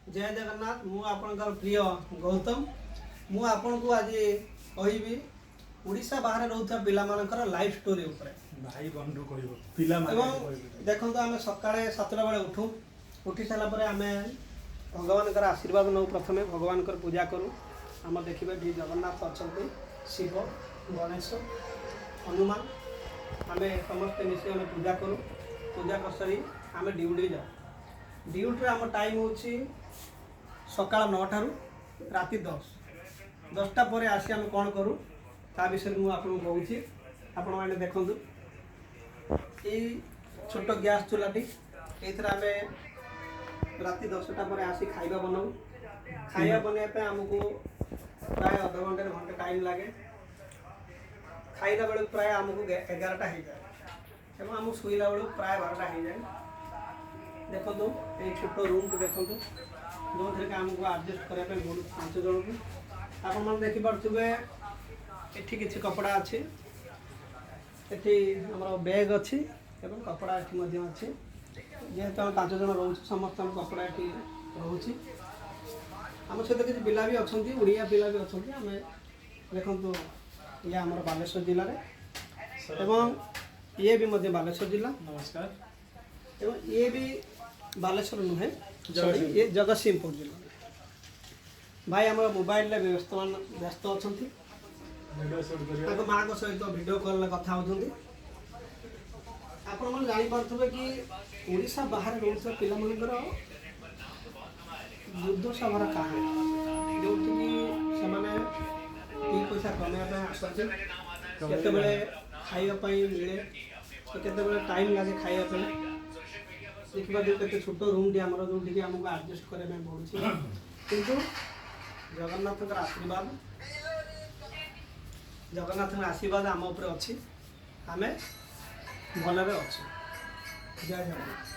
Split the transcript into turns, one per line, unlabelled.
जय जगन्नाथ मु आपणकर प्रिय गौतम मु आपन को आज कहबी उड़ीसा बाहर रोता पिलामानकर लाइफ स्टोरी ऊपर
भाई बंधु कहबो पिला माने
देखो आम सकाळे 7टा बेले उठू उठी सारा पर आम भगवान आशीर्वाद नौ प्रथमे भगवान पूजा करूँ आम देखिए डी जगन्नाथ अच्छा शिव गणेश हनुमान आम समस्ते मिसी आम पूजा करूँ पूजा कर सारी आम ड्यूटी जाऊ ड्यूटी आम टाइम हूँ सका 9 ठारू राति 10टा पर आसी आम कौन करूँ ता विषय मुझे आपको कहूँ आपण मैंने देखूँ ये छोट गैस चूल्हाटी ये आम राति 10टा पर आसी खाइबा बनाऊ खाइबा बनवाई आमको प्राय अध घंटे घंटे टाइम लगे खाइला बेलू प्राय आमको 11टा हो जाए एवं आम शुला बेलू प्राय 12टा हो जाए देखो ये छोट रूम को देखो जो थे आमको आडजस्ट करने पड़ू 5 जन को आप देखिपे ये किसी कपड़ा अच्छी ये बैग अच्छी एवं कपड़ा ये अच्छी जेहेतु आम 5 जन रोच समस्त कपड़ा ये रोचे आम सहित किसी पिला भी अच्छा ओडिया पिला भी अच्छा आम देखु ये आम बालेश्वर जिले एवं ये भी बालेश्वर जिला
नमस्कार
एवं ये भी बालेश्वर नुहे ये जगतसिंहपुर जिला भाई आम मोबाइल व्यस्त अच्छा माँ सहित वीडियो कॉल कथा होती आपण जापर कि ओडिशा बाहर रोता पिलाମାନଙ୍କର ଦୁର୍ଦ୍ଦଶା कहानी जो से पैसा कमाया आसते केतबेले खाइबापी मिले केतबेले टाइम लगे खाइबा देखा जो छोट रूम टी आमर जो आमको आडजस्ट करने पड़ू किंतु जगन्नाथ आशीर्वाद जगन्नाथ आशीर्वाद आम उपर अच्छी आम भलरे अच्छे जय जगन्नाथ।